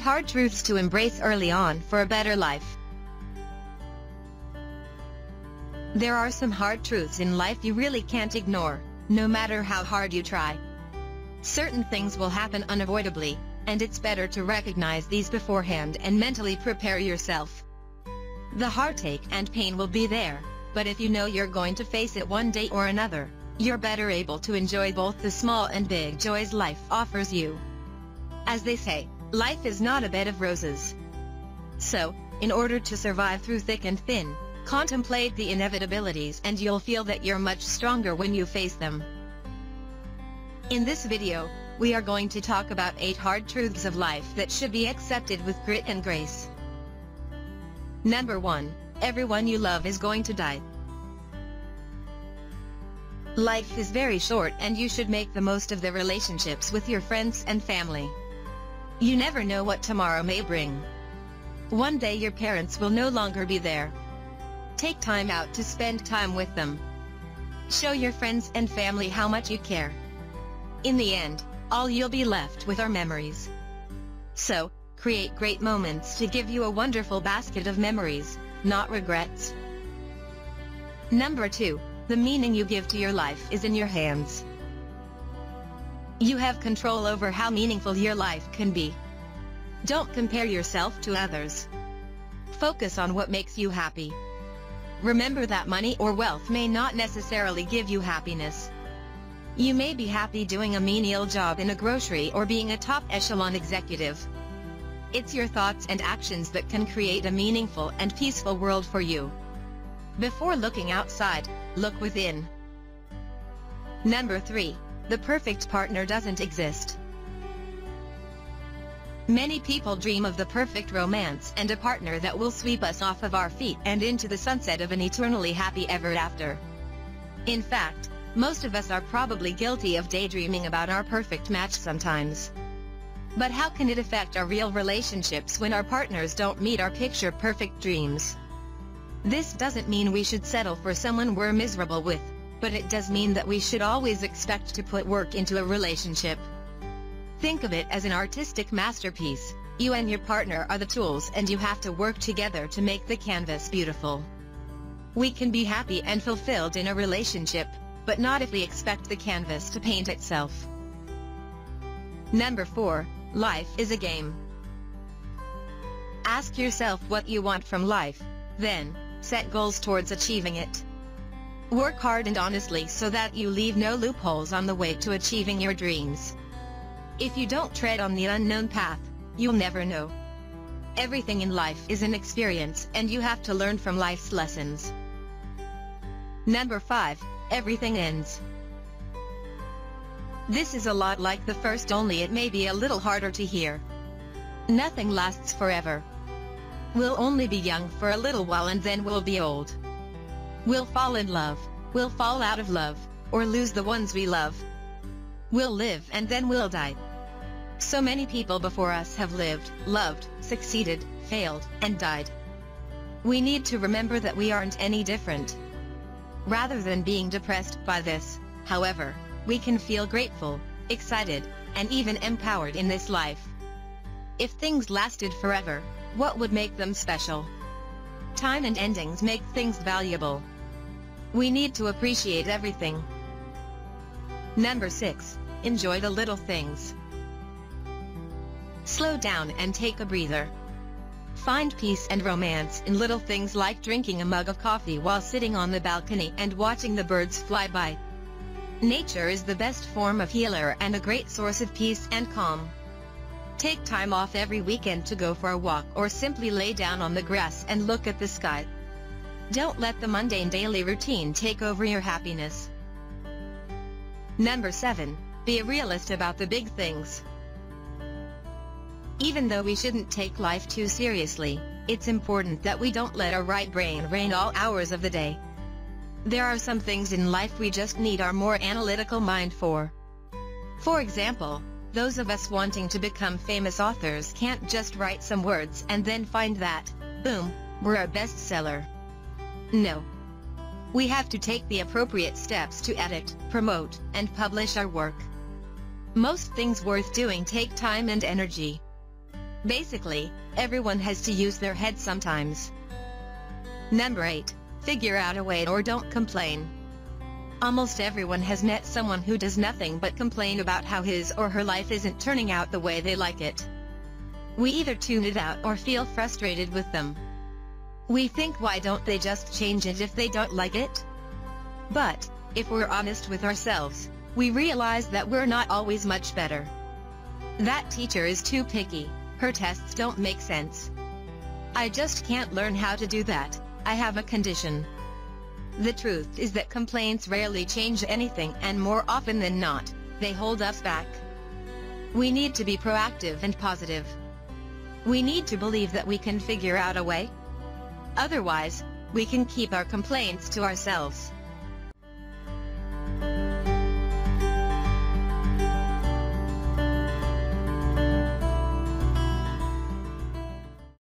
hard truths to embrace early on for a better life. There are some hard truths in life you really can't ignore, no matter how hard you try. Certain things will happen unavoidably, and it's better to recognize these beforehand and mentally prepare yourself. The heartache and pain will be there, but if you know you're going to face it one day or another, you're better able to enjoy both the small and big joys life offers you. As they say, life is not a bed of roses. So, in order to survive through thick and thin, contemplate the inevitabilities and you'll feel that you're much stronger when you face them. In this video, we are going to talk about 8 hard truths of life that should be accepted with grit and grace. Number 1. Everyone you love is going to die. Life is very short and you should make the most of the relationships with your friends and family. You never know what tomorrow may bring. One day your parents will no longer be there. Take time out to spend time with them. Show your friends and family how much you care. In the end, all you'll be left with are memories. So, create great moments to give you a wonderful basket of memories, not regrets. Number 2. The meaning you give to your life is in your hands. You have control over how meaningful your life can be. Don't compare yourself to others. Focus on what makes you happy. Remember that money or wealth may not necessarily give you happiness. You may be happy doing a menial job in a grocery or being a top echelon executive. It's your thoughts and actions that can create a meaningful and peaceful world for you. Before looking outside, look within. Number 3. The perfect partner doesn't exist. Many people dream of the perfect romance and a partner that will sweep us off of our feet and into the sunset of an eternally happy ever after. In fact, most of us are probably guilty of daydreaming about our perfect match sometimes. But how can it affect our real relationships when our partners don't meet our picture-perfect dreams? This doesn't mean we should settle for someone we're miserable with, but it does mean that we should always expect to put work into a relationship. Think of it as an artistic masterpiece. You and your partner are the tools and you have to work together to make the canvas beautiful. We can be happy and fulfilled in a relationship, but not if we expect the canvas to paint itself. Number 4. Life is a game. Ask yourself what you want from life, then, set goals towards achieving it. Work hard and honestly so that you leave no loopholes on the way to achieving your dreams. If you don't tread on the unknown path, you'll never know. Everything in life is an experience and you have to learn from life's lessons. Number 5. Everything ends. This is a lot like the first, only it may be a little harder to hear. Nothing lasts forever. We'll only be young for a little while and then we'll be old. We'll fall in love, we'll fall out of love, or lose the ones we love. We'll live and then we'll die. So many people before us have lived, loved, succeeded, failed, and died. We need to remember that we aren't any different. Rather than being depressed by this, however, we can feel grateful, excited, and even empowered in this life. If things lasted forever, what would make them special? Time and endings make things valuable. We need to appreciate everything. Number 6. Enjoy the little things. Slow down and take a breather. Find peace and romance in little things like drinking a mug of coffee while sitting on the balcony and watching the birds fly by. Nature is the best form of healer and a great source of peace and calm. Take time off every weekend to go for a walk or simply lay down on the grass and look at the sky. Don't let the mundane daily routine take over your happiness. Number 7. Be a realist about the big things. Even though we shouldn't take life too seriously, it's important that we don't let our right brain reign all hours of the day. There are some things in life we just need our more analytical mind for. For example, those of us wanting to become famous authors can't just write some words and then find that, boom, we're a bestseller. No. We have to take the appropriate steps to edit, promote, and publish our work. Most things worth doing take time and energy. Basically, everyone has to use their head sometimes. Number 8. Figure out a way or don't complain. Almost everyone has met someone who does nothing but complain about how his or her life isn't turning out the way they like it. We either tune it out or feel frustrated with them. We think, why don't they just change it if they don't like it? But, if we're honest with ourselves, we realize that we're not always much better. That teacher is too picky, her tests don't make sense. I just can't learn how to do that, I have a condition. The truth is that complaints rarely change anything, and more often than not, they hold us back. We need to be proactive and positive. We need to believe that we can figure out a way. Otherwise, we can keep our complaints to ourselves.